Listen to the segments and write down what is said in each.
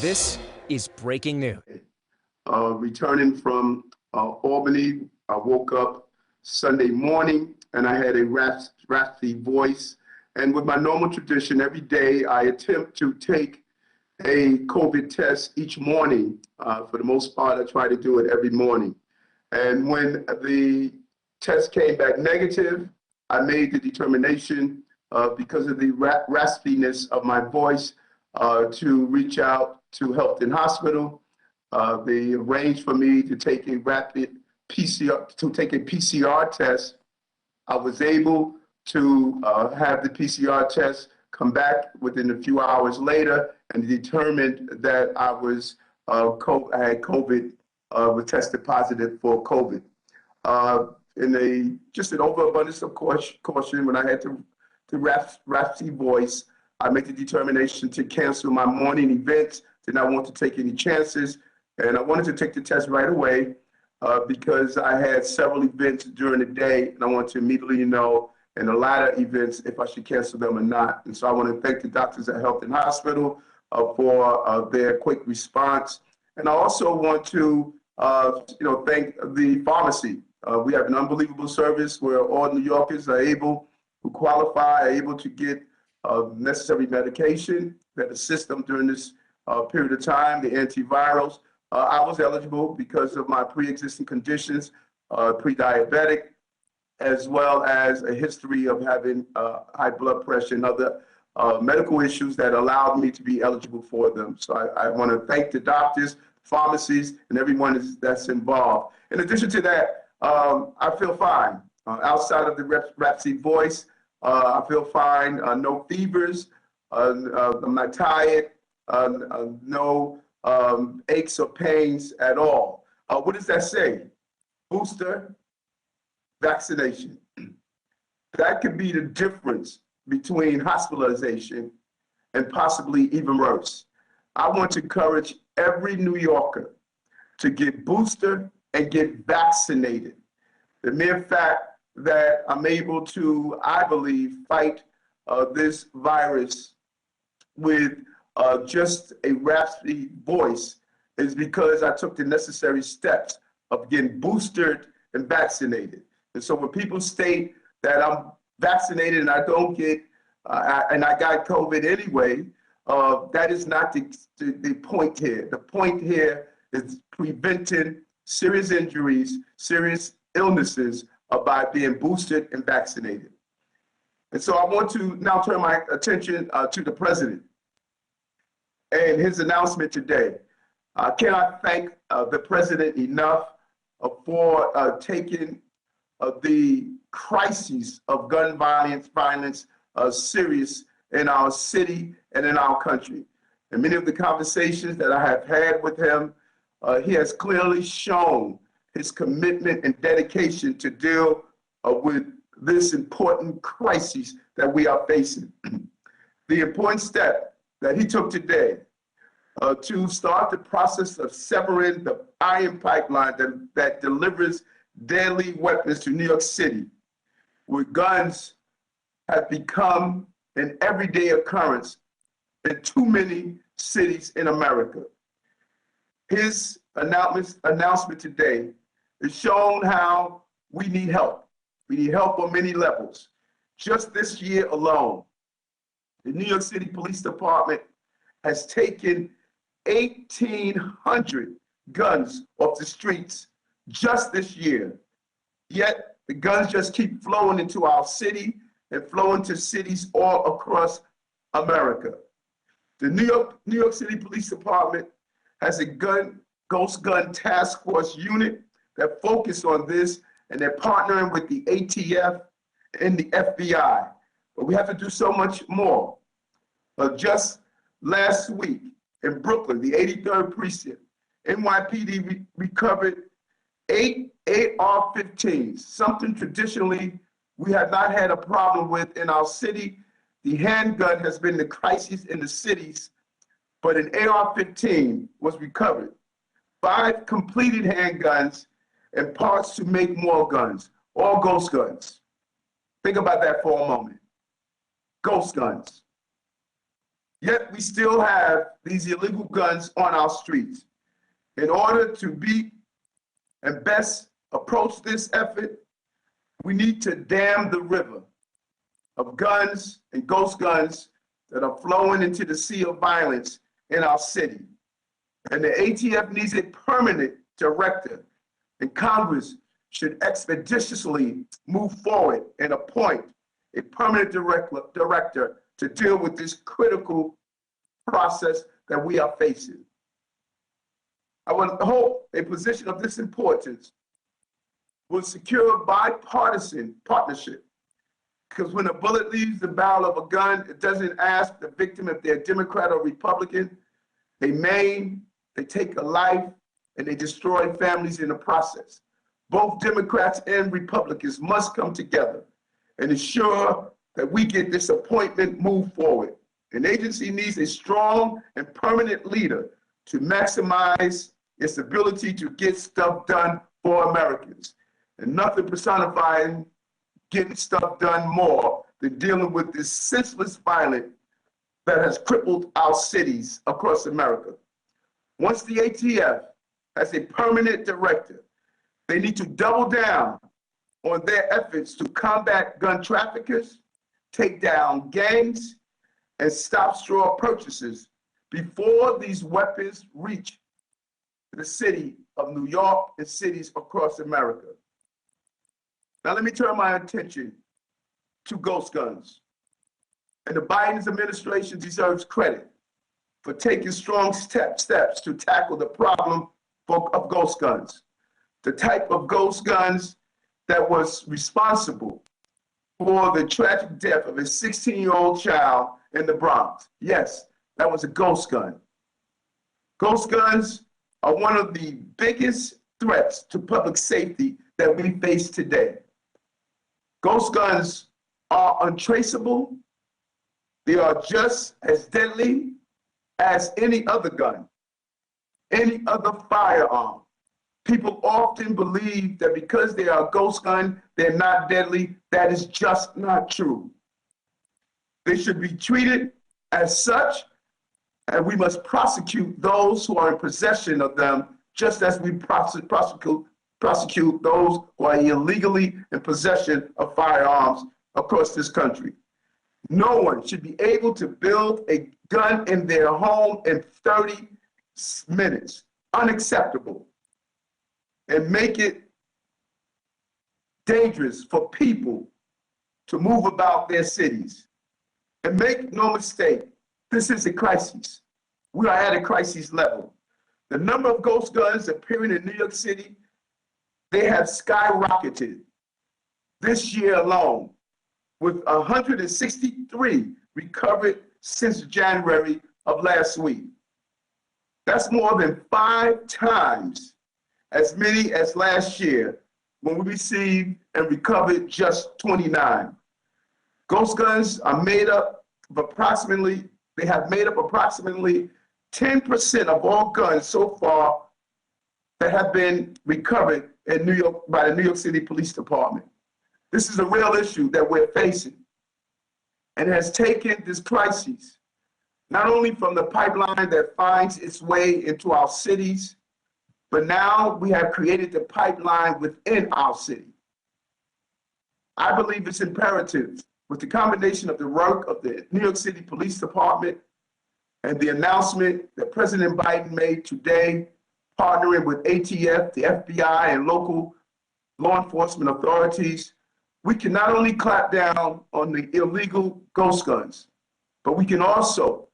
This is breaking news. Returning from Albany, I woke up Sunday morning and I had a raspy voice. And with my normal tradition, every day I attempt to take a COVID test each morning. For the most part, I try to do it every morning. And when the test came back negative, I made the determination, because of the raspiness of my voice, to reach out to Health and Hospital. They arranged for me to take a PCR test. I was able to have the PCR test come back within a few hours later, and determined that I had COVID, was tested positive for COVID. Just an overabundance of caution, when I had the raspy voice, I made the determination to cancel my morning events. Did not want to take any chances, and I wanted to take the test right away because I had several events during the day, and I wanted to immediately know in the latter events if I should cancel them or not. And so I want to thank the doctors at Health and Hospital for their quick response, and I also want to thank the pharmacy. We have an unbelievable service where all New Yorkers are able, who qualify, are able to get necessary medication that assist them during this period of time, the antivirals. I was eligible because of my pre-existing conditions, pre-diabetic, as well as a history of having high blood pressure and other medical issues that allowed me to be eligible for them. So I want to thank the doctors, pharmacies, and everyone that's involved. In addition to that, I feel fine. Outside of the raspy voice, I feel fine. No fevers. I'm not tired. No aches or pains at all. What does that say? Booster, vaccination. That could be the difference between hospitalization and possibly even worse. I want to encourage every New Yorker to get boosted and get vaccinated. The mere fact that I'm able to, I believe, fight this virus with just a raspy voice is because I took the necessary steps of getting boosted and vaccinated. And so when people state that I'm vaccinated and I don't get, and I got COVID anyway, that is not the point here. The point here is preventing serious injuries, serious illnesses by being boosted and vaccinated. And so I want to now turn my attention to the president and his announcement today. I cannot thank the president enough for taking the crises of gun violence serious in our city and in our country. And many of the conversations that I have had with him, he has clearly shown his commitment and dedication to deal with this important crisis that we are facing. The important step that he took today to start the process of severing the iron pipeline that delivers deadly weapons to New York City, where guns have become an everyday occurrence in too many cities in America. His announcement today has shown how we need help. We need help on many levels. Just this year alone, the New York City Police Department has taken 1,800 guns off the streets just this year. Yet the guns just keep flowing into our city and flowing to cities all across America. The New York City Police Department has a ghost gun task force unit that focus on this, and they're partnering with the ATF and the FBI. But we have to do so much more. Just last week in Brooklyn, the 83rd Precinct, NYPD recovered 8 AR-15s, something traditionally we have not had a problem with in our city. The handgun has been the crisis in the cities, but an AR-15 was recovered. 5 completed handguns and parts to make more guns, all ghost guns. Think about that for a moment. Ghost guns. Yet we still have these illegal guns on our streets. In order to beat and best approach this effort, we need to dam the river of guns and ghost guns that are flowing into the sea of violence in our city. And the ATF needs a permanent director, and Congress should expeditiously move forward and appoint a permanent director to deal with this critical process that we are facing. I would hope a position of this importance will secure bipartisan partnership, because when a bullet leaves the barrel of a gun, it doesn't ask the victim if they're Democrat or Republican. They maim, they take a life, and they destroy families in the process. Both Democrats and Republicans must come together and ensure that we get this appointment moved forward. An agency needs a strong and permanent leader to maximize its ability to get stuff done for Americans. And nothing personifying getting stuff done more than dealing with this senseless violence that has crippled our cities across America. Once the ATF has a permanent director, they need to double down on their efforts to combat gun traffickers, take down gangs, and stop straw purchases before these weapons reach the city of New York and cities across America. Now let me turn my attention to ghost guns. And the Biden administration deserves credit for taking strong steps to tackle the problem of ghost guns. The type of ghost guns that was responsible for the tragic death of a 16-year-old child in the Bronx. Yes, that was a ghost gun. Ghost guns are one of the biggest threats to public safety that we face today. Ghost guns are untraceable. They are just as deadly as any other gun, any other firearm. People often believe that because they are a ghost gun, they're not deadly. That is just not true. They should be treated as such, and we must prosecute those who are in possession of them, just as we prosecute those who are illegally in possession of firearms across this country. No one should be able to build a gun in their home in 30 minutes. Unacceptable. And make it dangerous for people to move about their cities. And make no mistake, this is a crisis. We are at a crisis level. The number of ghost guns appearing in New York City, they have skyrocketed this year alone, with 163 recovered since January of last week. That's more than 5 times as many as last year, when we received and recovered just 29. Ghost guns are made up of approximately 10% of all guns so far that have been recovered in New York by the New York City Police Department. This is a real issue that we're facing, and it has taken this crisis not only from the pipeline that finds its way into our cities, but now we have created the pipeline within our city. I believe it's imperative, with the combination of the work of the New York City Police Department and the announcement that President Biden made today, partnering with ATF, the FBI, and local law enforcement authorities, we can not only clamp down on the illegal ghost guns, but we can also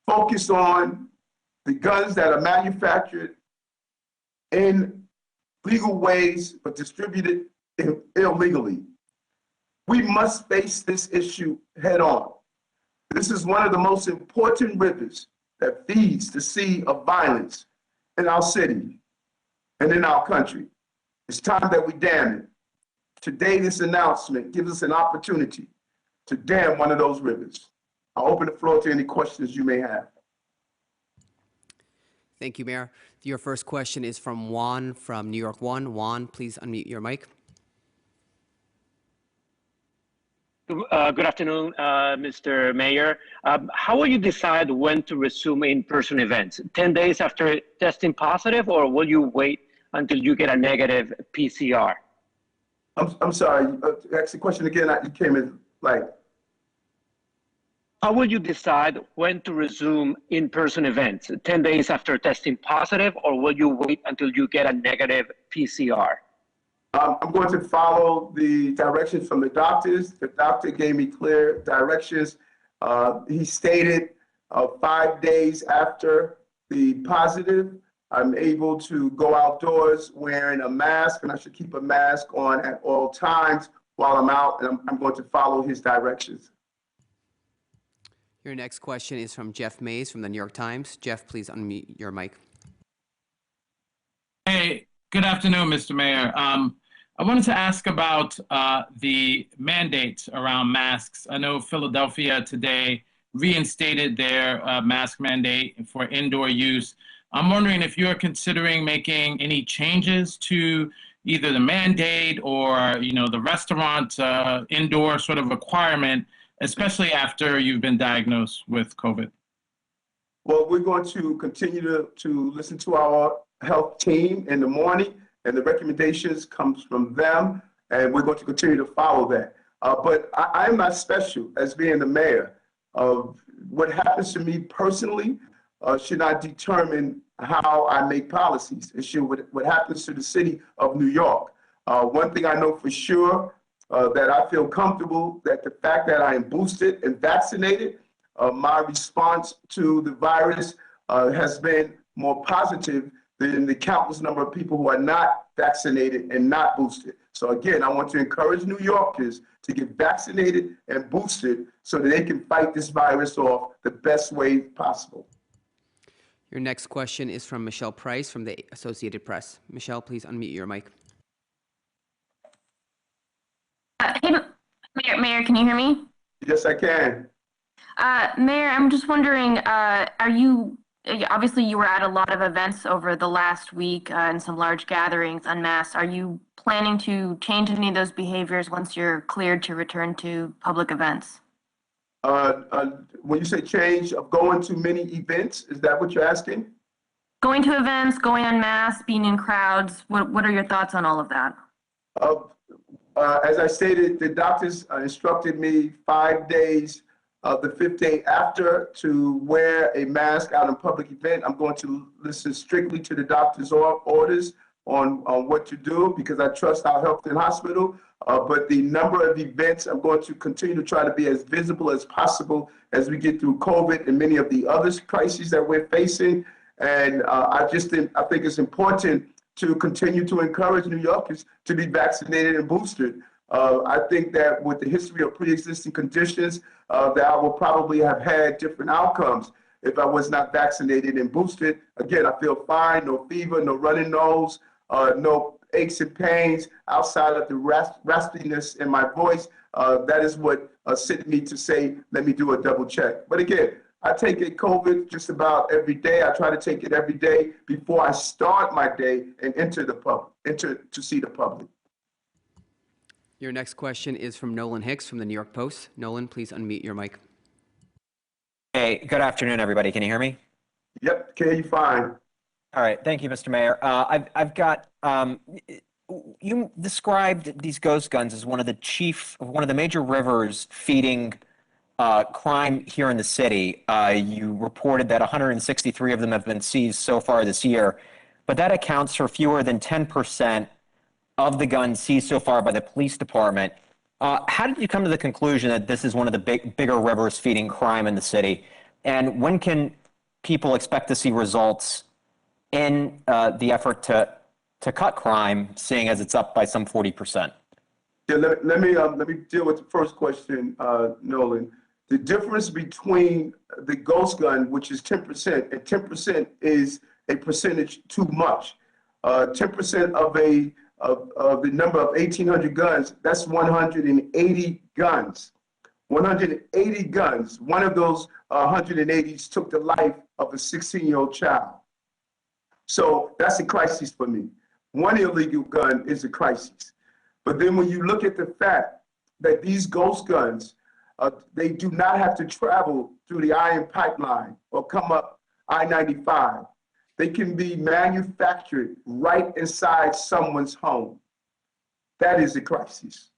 focus on the guns that are manufactured in legal ways but distributed illegally. We must face this issue head on. This is one of the most important rivers that feeds the sea of violence in our city and in our country. It's time that we dam it. Today, this announcement gives us an opportunity to dam one of those rivers. I'll open the floor to any questions you may have. Thank you, Mayor. Your first question is from Juan from New York 1. Juan, please unmute your mic. Good afternoon, Mr. Mayor. How will you decide when to resume in-person events? 10 days after testing positive, or will you wait until you get a negative PCR? I'm sorry. Ask the question again. You came in like. How will you decide when to resume in-person events? 10 days after testing positive, or will you wait until you get a negative PCR? I'm going to follow the directions from the doctors. The doctor gave me clear directions. He stated 5 days after the positive, I'm able to go outdoors wearing a mask, and I should keep a mask on at all times while I'm out, and I'm going to follow his directions. Your next question is from Jeff Mays from the New York Times. Jeff, please unmute your mic. Hey, good afternoon, Mr. Mayor. I wanted to ask about the mandates around masks. I know Philadelphia today reinstated their mask mandate for indoor use. I'm wondering if you're considering making any changes to either the mandate or, the restaurant indoor sort of requirement, especially after you've been diagnosed with COVID. Well, we're going to continue to listen to our health team in the morning, and the recommendations comes from them, and we're going to continue to follow that. But I'm not special as being the mayor. What happens to me personally should not determine how I make policies. It should what happens to the city of New York. One thing I know for sure, that I feel comfortable that the fact that I am boosted and vaccinated, my response to the virus has been more positive than the countless number of people who are not vaccinated and not boosted. So again, I want to encourage New Yorkers to get vaccinated and boosted so that they can fight this virus off the best way possible. Your next question is from Michelle Price from the Associated Press. Michelle, please unmute your mic. Hey, Mayor, can you hear me? Yes, I can. Mayor, I'm just wondering, obviously you were at a lot of events over the last week and some large gatherings unmasked. Are you planning to change any of those behaviors once you're cleared to return to public events? When you say change of going to many events, is that what you're asking? Going to events, going unmasked, being in crowds, what are your thoughts on all of that? As I stated, the doctors instructed me 5 days the 5th day after to wear a mask out in a public event. I'm going to listen strictly to the doctor's orders on what to do because I trust our health and hospital. But the number of events, I'm going to continue to try to be as visible as possible as we get through COVID and many of the other crises that we're facing. And I think it's important to continue to encourage New Yorkers to be vaccinated and boosted. I think that with the history of pre-existing conditions, that I will probably have had different outcomes if I was not vaccinated and boosted. Again, I feel fine, no fever, no running nose, no aches and pains outside of the raspiness in my voice. That is what sent me to say, let me do a double check. But again, I take a COVID just about every day. I try to take it every day before I start my day and enter to see the public. Your next question is from Nolan Hicks from the New York Post. Nolan, please unmute your mic. Hey, good afternoon, everybody. Can you hear me? Yep, can you fine? All right, thank you, Mr. Mayor. I've got, you described these ghost guns as one of the major rivers feeding crime here in the city. You reported that 163 of them have been seized so far this year, but that accounts for fewer than 10% of the guns seized so far by the police department. How did you come to the conclusion that this is one of the bigger rivers feeding crime in the city? And when can people expect to see results in the effort to cut crime, seeing as it's up by some 40%? Yeah, let me deal with the first question, Nolan. The difference between the ghost gun, which is 10%, and 10% is a percentage too much. 10% of the number of 1,800 guns, that's 180 guns. 180 guns. One of those 180s took the life of a 16-year-old child. So that's a crisis for me. One illegal gun is a crisis. But then when you look at the fact that these ghost guns, they do not have to travel through the iron pipeline or come up I-95. They can be manufactured right inside someone's home. That is a crisis.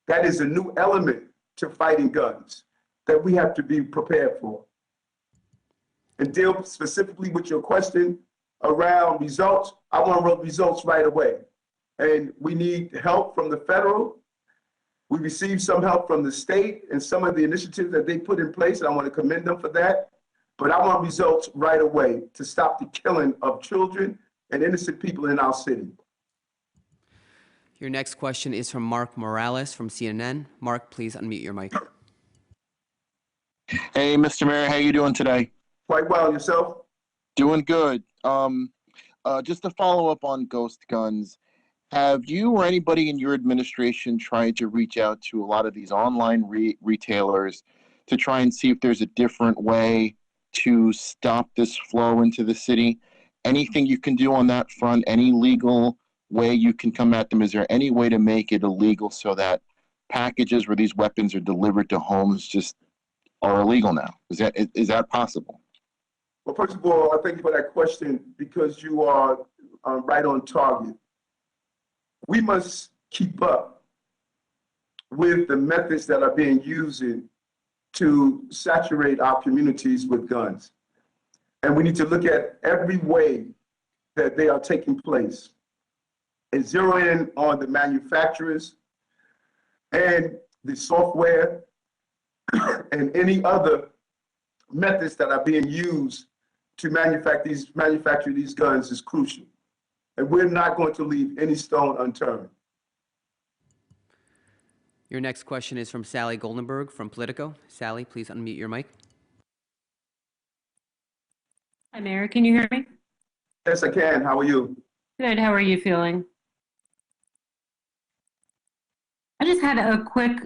That is a new element to fighting guns that we have to be prepared for. And deal specifically with your question around results, I want results right away. And we need help from the federal. We received some help from the state and some of the initiatives that they put in place, and I want to commend them for that. But I want results right away to stop the killing of children and innocent people in our city. Your next question is from Mark Morales from CNN. Mark, please unmute your mic. Hey, Mr. Mayor, how you doing today? Quite well, yourself? Doing good. Just to follow up on ghost guns, have you or anybody in your administration tried to reach out to a lot of these online retailers to try and see if there's a different way to stop this flow into the city? Anything you can do on that front? Any legal way you can come at them? Is there any way to make it illegal so that packages where these weapons are delivered to homes just are illegal now? Is that possible? Well, first of all, I thank you for that question because you are right on target. We must keep up with the methods that are being used to saturate our communities with guns. And we need to look at every way that they are taking place and zero in on the manufacturers and the software and any other methods that are being used to manufacture these guns is crucial. And we're not going to leave any stone unturned. Your next question is from Sally Goldenberg from Politico. Sally, please unmute your mic. Hi, Mayor. Can you hear me? Yes, I can. How are you? Good. How are you feeling? I just had a quick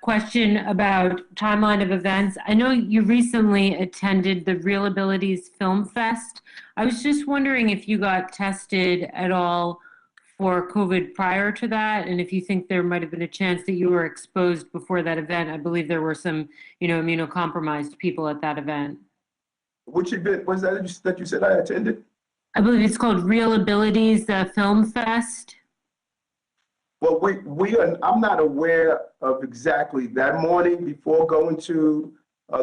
question about timeline of events. I know you recently attended the Real Abilities Film Fest. I was just wondering if you got tested at all for COVID prior to that, and if you think there might have been a chance that you were exposed before that event. I believe there were some, immunocompromised people at that event. Which event was that you said I attended? I believe it's called Real Abilities Film Fest. Well, I'm not aware of exactly that morning before going to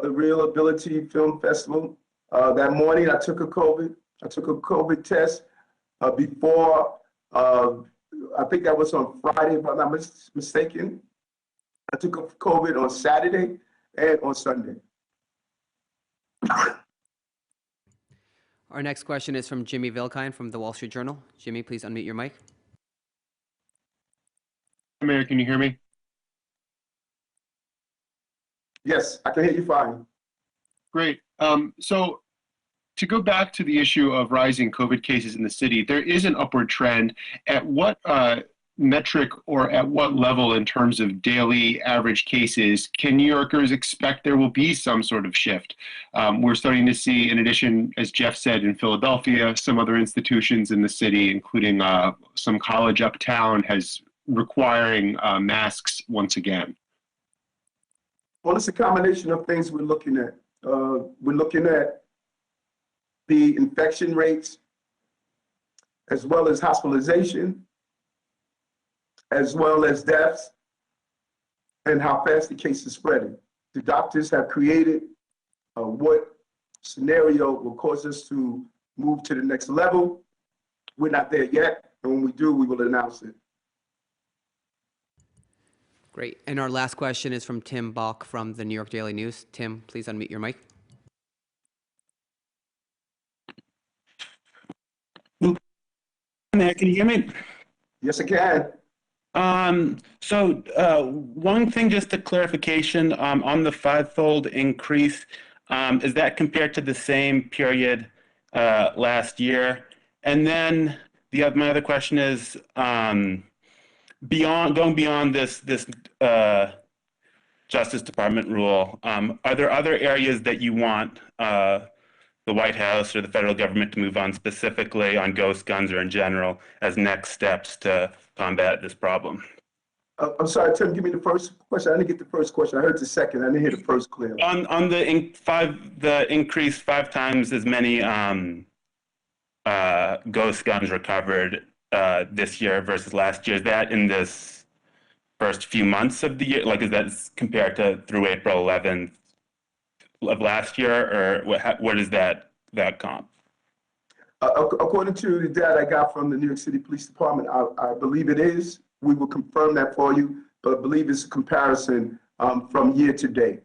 the Real Ability Film Festival. That morning, I took a COVID test before. I think that was on Friday, if I'm not mistaken. I took a COVID on Saturday and on Sunday. Our next question is from Jimmy Vilkine from The Wall Street Journal. Jimmy, please unmute your mic. Mayor, can you hear me? Yes, I can hear you fine. Great. So to go back to the issue of rising COVID cases in the city, there is an upward trend. At what metric or at what level in terms of daily average cases can New Yorkers expect there will be some sort of shift? We're starting to see, in addition, as Jeff said, in Philadelphia, some other institutions in the city, including some college uptown, has requiring masks once again. Well, it's a combination of things we're looking at. We're looking at the infection rates, as well as hospitalization, as well as deaths, and how fast the case is spreading. The doctors have created what scenario will cause us to move to the next level. We're not there yet, and when we do, we will announce it. Great. And our last question is from Tim Bach from the New York Daily News. Tim, please unmute your mic. Mayor, can you hear me? Yes, I can. One thing, just a clarification on the fivefold increase, is that compared to the same period last year? And then my other question is, going beyond this Justice Department rule, are there other areas that you want the White House or the federal government to move on, specifically on ghost guns or in general, as next steps to combat this problem? I'm sorry, Tim, give me the first question. I didn't get the first question. I heard the second. I didn't hear the first clearly. On the increase 5 times as many ghost guns recovered this year versus last year. Is that in this first few months of the year? Like, is that compared to through April 11th of last year, or what is that comp? According to the data I got from the New York City Police Department, I believe it is. We will confirm that for you, but I believe it's a comparison from year to date.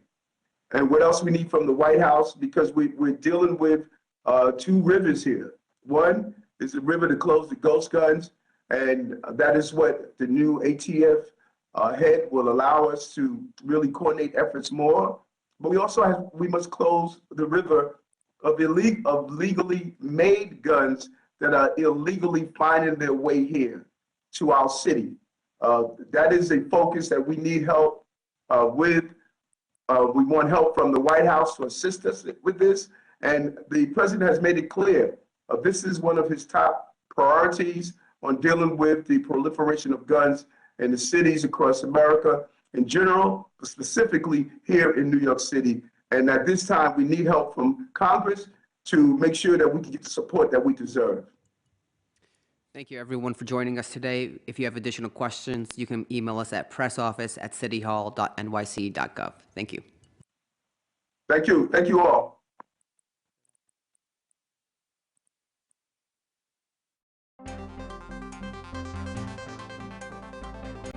And what else we need from the White House, because we're dealing with two rivers here. One is the river to close the ghost guns, and that is what the new ATF head will allow us to really coordinate efforts more. But we must close the river of legally made guns that are illegally finding their way here to our city. That is a focus that we need help with. We want help from the White House to assist us with this. And the president has made it clear, this is one of his top priorities on dealing with the proliferation of guns in the cities across America in general, specifically here in New York City. And at this time, we need help from Congress to make sure that we can get the support that we deserve. Thank you, everyone, for joining us today. If you have additional questions, you can email us at pressoffice@cityhall.nyc.gov. Thank you. Thank you. Thank you all.